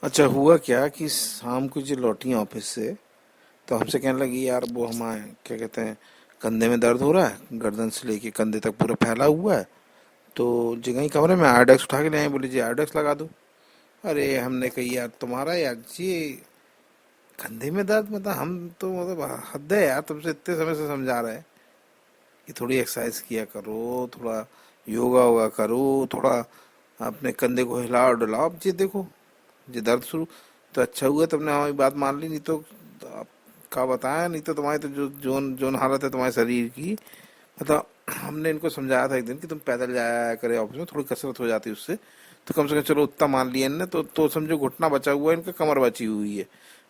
अच्छा, हुआ क्या कि शाम को जो लौटी ऑफिस से तो हमसे कहने लगी, यार वो हमारे क्या कहते हैं, कंधे में दर्द हो रहा है, गर्दन से लेके कंधे तक पूरा फैला हुआ है। तो जगह ही कमरे में आयोडेक्स उठा के ले आई, बोली जी आयोडेक्स लगा दो। अरे हमने कही यार तुम्हारा यार जी कंधे में दर्द, मतलब हम तो मतलब हद है यार, तुमसे इतने समय से समझा रहे हैं कि थोड़ी एक्सरसाइज किया करो, थोड़ा योगा वोगा करो, थोड़ा अपने कंधे को हिलाओ डुलाओ। अब जी देखो, जी दर्द शुरू। तो अच्छा हुआ तुमने हमारी बात मान ली, नहीं तो आप का बताया, नहीं तो तुम्हारी तो जो जोन जोन हालत है तुम्हारे शरीर की, मतलब हमने इनको समझाया था एक दिन कि तुम पैदल जाया करे ऑफिस में, थोड़ी कसरत हो जाती है उससे। तो कम से कम चलो उतना मान लिया इनने, तो समझो घुटना बचा हुआ है इनका, कमर बची हुई है।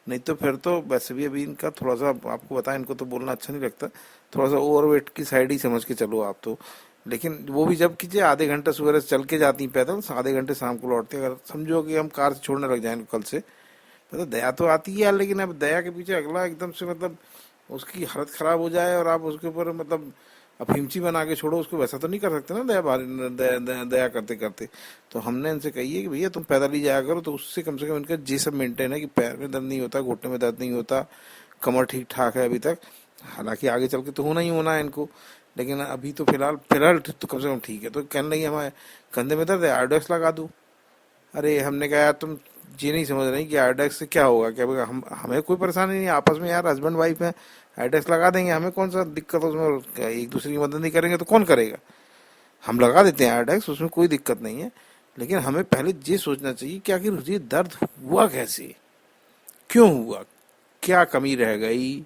नहीं तो फिर तो वैसे भी अभी इनका थोड़ा सा, आपको बताया, इनको तो बोलना अच्छा नहीं लगता, थोड़ा सा ओवरवेट की साइड ही समझ के चलो आप तो। लेकिन वो भी जब कीजिए, आधे घंटे सुबह से चल के जाती हैं पैदल, आधे घंटे शाम को लौटते हैं। अगर समझो कि हम कार से छोड़ने लग जाएंगे कल से, मतलब दया तो आती है यार, लेकिन अब दया के पीछे अगला एकदम से मतलब उसकी हालत खराब हो जाए और आप उसके ऊपर मतलब अब हिमची बना के छोड़ो उसको, वैसा तो नहीं कर सकते ना दया भारी, दया करते करते। तो हमने इनसे कही है कि भैया तुम पैदल ही जाया करो, तो उससे कम से कम इनका ये सब मेंटेन है कि पैर में दर्द नहीं होता, घुटने में दर्द नहीं होता, कमर ठीक ठाक है अभी तक। हालांकि आगे चल के तो होना ही होना है इनको, लेकिन अभी तो फिलहाल फिलहाल तो कम से कम ठीक है। तो कहने लगी हमारे कंधे में दर्द है, आयोडेक्स लगा दूं। अरे हमने कहा यार तुम ये नहीं समझ रही कि आयोडेक्स से क्या होगा, क्या होगा, हम हमें कोई परेशानी नहीं है, आपस में यार हस्बैंड वाइफ है, आयोडेक्स लगा देंगे, हमें कौन सा दिक्कत है उसमें, और एक दूसरे की मदद नहीं करेंगे तो कौन करेगा। हम लगा देते हैं आयोडेक्स, उसमें कोई दिक्कत नहीं है। लेकिन हमें पहले ये सोचना चाहिए कि आखिर ये दर्द हुआ कैसे, क्यों हुआ, क्या कमी रह गई,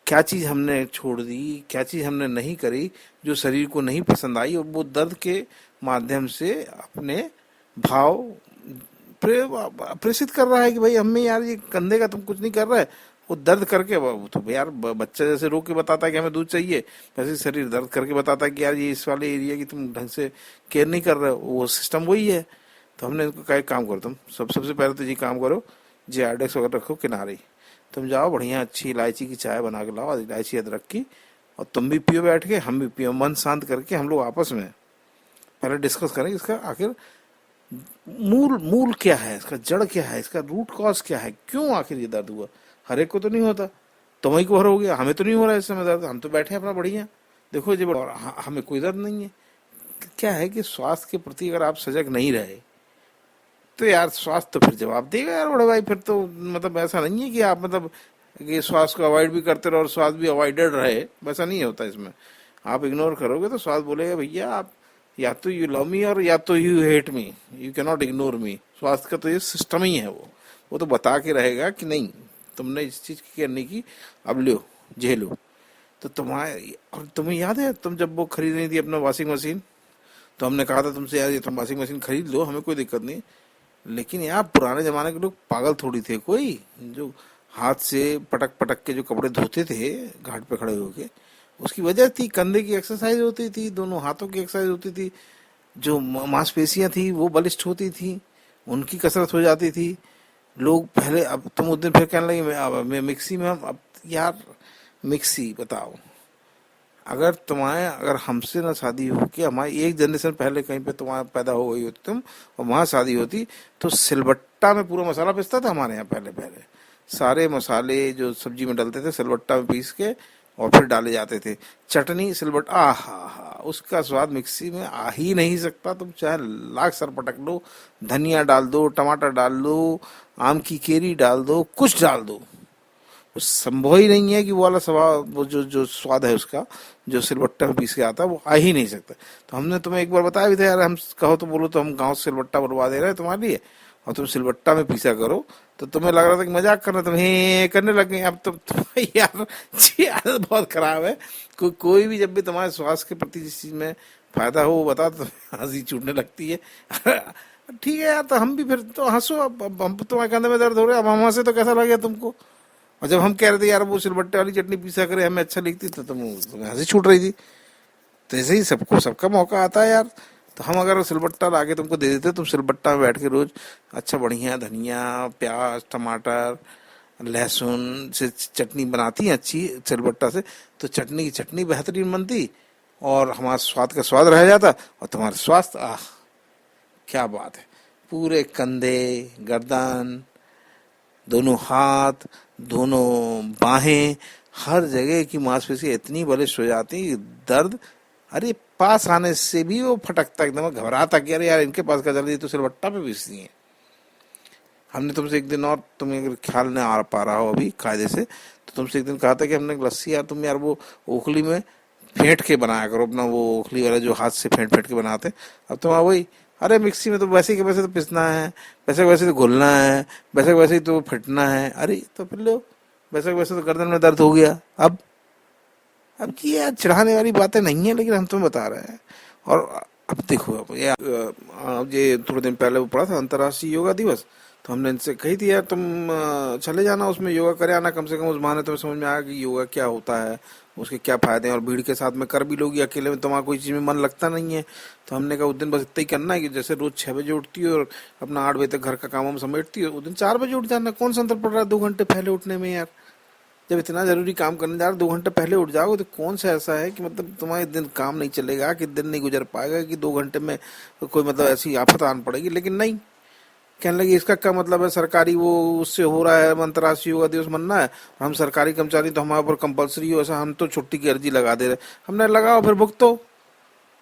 क्या चीज़ हमने छोड़ दी, क्या चीज़ हमने नहीं करी जो शरीर को नहीं पसंद आई, और वो दर्द के माध्यम से अपने भाव प्रेषित कर रहा है कि भाई हमें यार ये कंधे का तुम कुछ नहीं कर रहा है। वो दर्द करके, वो तो यार बच्चा जैसे रो के बताता है कि हमें दूध चाहिए, वैसे शरीर दर्द करके बताता है कि यार ये इस वाले एरिया की तुम ढंग से केयर नहीं कर रहे हो, वो सिस्टम वही है। तो हमने इनको कहा एक काम करो, तुम सबसे पहले तो ये काम करो, जे आरडेक्स वगैरह रखो किनारे ही, तुम जाओ बढ़िया अच्छी इलायची की चाय बना के लाओ, इलायची अदरक की, और तुम भी पियो बैठ के, हम भी पियो, मन शांत करके हम लोग आपस में पहले डिस्कस करें इसका आखिर मूल मूल क्या है, इसका जड़ क्या है, इसका रूट कॉज क्या है, क्यों आखिर ये दर्द हुआ। हर एक को तो नहीं होता, तुम्हें को हर हो गया, हमें तो नहीं हो रहा है इस समय दर्द, हम तो बैठे हैं अपना बढ़िया, देखो जी और हमें कोई दर्द नहीं है। क्या है कि स्वास्थ्य के प्रति अगर आप सजग नहीं रहे तो यार स्वास्थ्य तो फिर जवाब देगा यार बड़े भाई। फिर तो मतलब ऐसा नहीं है कि आप मतलब कि स्वास्थ्य को अवॉइड भी करते रहो और स्वास्थ्य भी अवॉइडेड रहे, वैसा नहीं होता इसमें। आप इग्नोर करोगे तो स्वास्थ्य बोलेगा भैया आप या तो यू लव मी और या तो you hate me, you can not ignore me. स्वास्थ्य का तो ये सिस्टम ही है, वो तो बता के रहेगा कि नहीं तुमने इस चीज की करने की, अब लो झेलो। तो तुम्हारे, और तुम्हें याद है तुम जब वो खरीद रही थी अपना वॉशिंग मशीन, तो हमने कहा था तुमसे यार ये तुम वॉशिंग मशीन खरीद लो, हमें कोई दिक्कत नहीं। लेकिन यार पुराने जमाने के लोग पागल थोड़ी थे कोई, जो हाथ से पटक पटक के जो कपड़े धोते थे घाट पे खड़े होके, उसकी वजह थी कंधे की एक्सरसाइज होती थी, दोनों हाथों की एक्सरसाइज होती थी, जो मांसपेशियां थी वो बलिष्ठ होती थी, उनकी कसरत हो जाती थी। लोग पहले, अब तुम उस दिन फिर कहने लगे मैं मिक्सी में, हम अब यार मिक्सी बताओ, अगर तुम्हारे, अगर हमसे ना शादी हो कि हमारी एक जनरेशन पहले कहीं पे तुम्हारा पैदा हो गई होती तुम, और वहां शादी होती, तो सिलबट्टा में पूरा मसाला पिसता था हमारे यहाँ पहले पहले, सारे मसाले जो सब्जी में डलते थे सिलबट्टा में पीस के और फिर डाले जाते थे। चटनी सिलबट्टा, आ हा, उसका स्वाद मिक्सी में आ ही नहीं सकता, तुम चाहे लाख सर पटक लो, धनिया डाल दो, टमाटर डाल दो, आम की केरी डाल दो, कुछ डाल दो, वो संभव ही नहीं है कि वो वाला स्वभाव, वो जो जो स्वाद है उसका, जो सिलबट्टा में पीस के आता है, वो आ ही नहीं सकता। तो हमने तुम्हें एक बार बताया भी था यार, हम कहो तो बोलो तो हम गांव से सिलबट्टा बनवा दे रहे हैं तुम्हारे लिए, और तुम सिलबट्टा में पीसा करो। तो तुम्हें लग रहा था कि मजाक करना, तुम हे करने लग गए। अब तुम यार जी आदत बहुत खराब है। कोई भी जब भी तुम्हारे स्वास्थ्य के प्रति जिस चीज में फायदा हो वो बता, तो हंसी छूटने लगती है। ठीक है यार, तो हम भी फिर तो हंसो, अब हम तुम्हारे कंधे में दर्द हो रहा है, अब हम हंसे तो कैसा लगे तुमको। और जब हम कह रहे थे यार वो सिलबट्टे वाली चटनी पीसा करे हमें अच्छा लिखती, तो तुम्हें हंसी छूट रही थी। तो ऐसे ही सबको सबका मौका आता है यार। तो हम अगर सिलबट्टा लाके तुमको दे देते, तुम सिलबट्टा में बैठ के रोज अच्छा बढ़िया धनिया प्याज टमाटर लहसुन से चटनी बनाती है अच्छी सिलबट्टा से, तो चटनी की चटनी बेहतरीन बनती, और हमारा स्वाद का स्वाद रह जाता, और तुम्हारा स्वास्थ्य, आह क्या बात है। पूरे कंधे, गर्दन, दोनों हाथ, दोनों बाहें, हर जगह की मांसपेशी इतनी बलिष्ठ हो जाती है, दर्द, अरे पास आने से भी वो फटकता, एकदम घबराता कि अरे यार इनके पास का जल्दी तो सिलबट्टा पे पीसती है। हमने तुमसे एक दिन, और तुम्हें अगर ख्याल नहीं आ पा रहा हो अभी कायदे से, तो तुमसे एक दिन कहा था कि हमने लस्सी, यार तुम यार वो ओखली में फेंट के बनाया करो अपना, वो ओखली वाला जो हाथ से फेंट फेंट के बनाते। अब तुम वही, अरे मिक्सी में तो वैसे के वैसे तो पिसना है, वैसे के वैसे तो घुलना है, वैसे के वैसे ही तो फटना है, अरे तो फिर लो, वैसे के वैसे तो गर्दन में दर्द हो गया। अब ये यार चिढ़ाने वाली बातें नहीं है, लेकिन हम तुम्हें बता रहे हैं। और अब देखो, अब ये थोड़े दिन पहले वो पड़ा था अंतर्राष्ट्रीय योगा दिवस, तो हमने इनसे कही थी यार तुम चले जाना उसमें, योगा करे आना, कम से कम उस बहाने तुम्हें समझ में आया कि योगा क्या होता है, उसके क्या फायदे हैं, और भीड़ के साथ में कर भी लोगी, अकेले में तुम्हारा कोई चीज़ में मन लगता नहीं है। तो हमने कहा उस दिन बस इतना ही करना है कि जैसे रोज 6 बजे उठती हो और अपना 8 बजे तक घर का काम हम समेटती हो, उस दिन 4 बजे उठ जाना। कौन सा अंतर पड़ रहा है 2 घंटे पहले उठने में यार? जब इतना जरूरी काम करने जा रहे हो 2 घंटे पहले उठ जाओगे, तो कौन सा ऐसा है कि मतलब तुम्हारे दिन काम नहीं चलेगा, कि दिन नहीं गुजर पाएगा, कि 2 घंटे में कोई मतलब ऐसी आफत आन पड़ेगी? लेकिन नहीं, कहने लगे इसका क्या मतलब है, सरकारी वो उससे हो रहा है, अंतर्राष्ट्रीय योगा दिवस मनना है, हम सरकारी कर्मचारी तो हमारे ऊपर कंपलसरी हो ऐसा, हम तो छुट्टी की अर्जी लगा दे रहे। हमने लगाओ फिर भुगतो,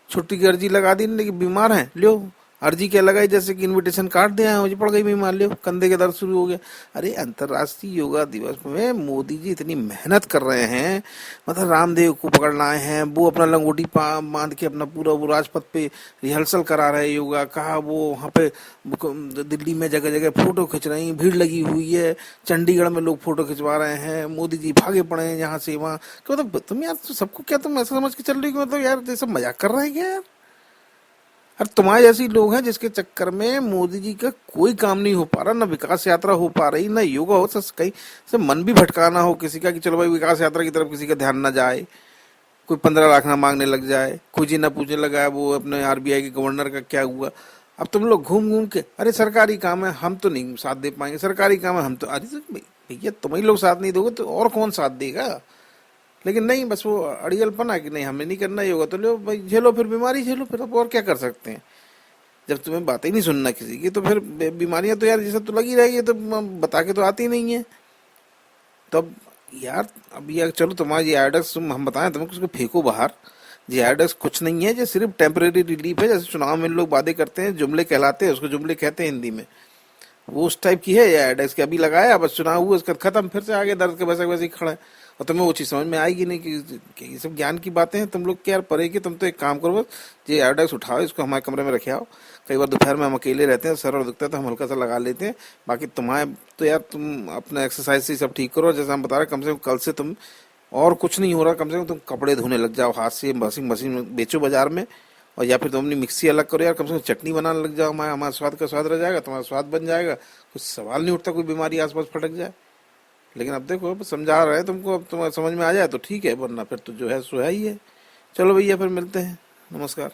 छुट्टी की अर्जी लगा दी, लेकिन बीमार हैं, लो अर्जी क्या लगाई, जैसे कि इनविटेशन कार्ड दे आए, मुझे पड़ गई बीमार, लो कंधे के दर्द शुरू हो गया। अरे अंतर्राष्ट्रीय योगा दिवस में मोदी जी इतनी मेहनत कर रहे हैं, मतलब रामदेव को पकड़ना आए हैं, वो अपना लंगोटी बांध के अपना पूरा वो राजपथ पे रिहर्सल करा रहे हैं योगा, कहा वो वहाँ पे दिल्ली में जगह जगह फोटो खिंच रही हैं, भीड़ लगी हुई है, चंडीगढ़ में लोग फोटो खिंचवा रहे हैं, मोदी जी भागे पड़े हैं यहाँ से वहाँ। मतलब तुम यार सबको क्या तुम ऐसा समझ के चल रही हो, मतलब यार ये सब मजाक कर रहे हैं क्या यार? अरे तुम्हारे जैसे लोग हैं जिसके चक्कर में मोदी जी का कोई काम नहीं हो पा रहा, ना विकास यात्रा हो पा रही, ना योगा हो, सच कहीं से मन भी भटकाना हो किसी का कि चलो भाई विकास यात्रा की तरफ किसी का ध्यान ना जाए, कोई 15 लाख ना मांगने लग जाए, कोई जी ना पूछने लगा है वो अपने आरबीआई के गवर्नर का क्या हुआ। अब तुम लोग घूम घूम के, अरे सरकारी काम है हम तो नहीं साथ दे पाएंगे, सरकारी काम है हम तो, अरे तो भैया तुम ही लोग साथ नहीं दोगे तो और कौन साथ देगा? लेकिन नहीं, बस वो अड़ियलपन है कि नहीं हमें नहीं करना ही होगा, तो लो भाई झेलो, फिर बीमारी झेलो, फिर अब और क्या कर सकते हैं? जब तुम्हें बातें ही नहीं सुनना किसी की, तो फिर बीमारियां तो यार ये सब तो लगी रहेगी, तो बता के तो आती नहीं है। तो अब यार, अब यार चलो तुम्हारा ये आयोडेक्स हम बताएं तुम्हें, उसको फेंको बाहर। ये आयोडेक्स कुछ नहीं है, ये सिर्फ टेम्परेरी रिलीफ है, जैसे चुनाव में लोग वादे करते हैं, जुमले कहलाते हैं, उसको जुमले कहते हैं हिंदी में, वो उस टाइप की है ये एडेक्स के। अभी लगाया बस चुनाव हुआ उसका खत्म, फिर से आगे दर्द के वैसे वैसे ही खड़ा है। और तुम्हें वो चीज़ समझ में आएगी नहीं कि ये सब ज्ञान की बातें हैं, तुम लोग क्या यार परे की। तुम तो एक काम करो, बस ये एडेक्स उठाओ, इसको हमारे कमरे में रखे आओ, कई बार दोपहर में हम अकेले रहते हैं, सर और दुखता है तो हम हल्का सा लगा लेते हैं। बाकी तुम्हारे तो यार तुम अपना एक्सरसाइज से सब ठीक करो, जैसे हम बता रहे हैं, कम से कम कल से तुम, और कुछ नहीं हो रहा, कम से कम तुम कपड़े धोने लग जाओ हाथ से, वॉशिंग मशीन बेचो बाजार में, और या फिर तुम अपनी मिक्सी अलग करो यार, कम से कम चटनी बनाने लग जाओ, हमारा हमारा स्वाद का स्वाद रह जाएगा, तुम्हारा स्वाद बन जाएगा, कुछ सवाल नहीं उठता कोई बीमारी आसपास फटक जाए। लेकिन अब देखो, अब समझा रहे हैं तुमको, अब तुम्हारा समझ में आ जाए तो ठीक है, वरना फिर तो जो है सो है ही है। चलो भैया फिर मिलते हैं, नमस्कार।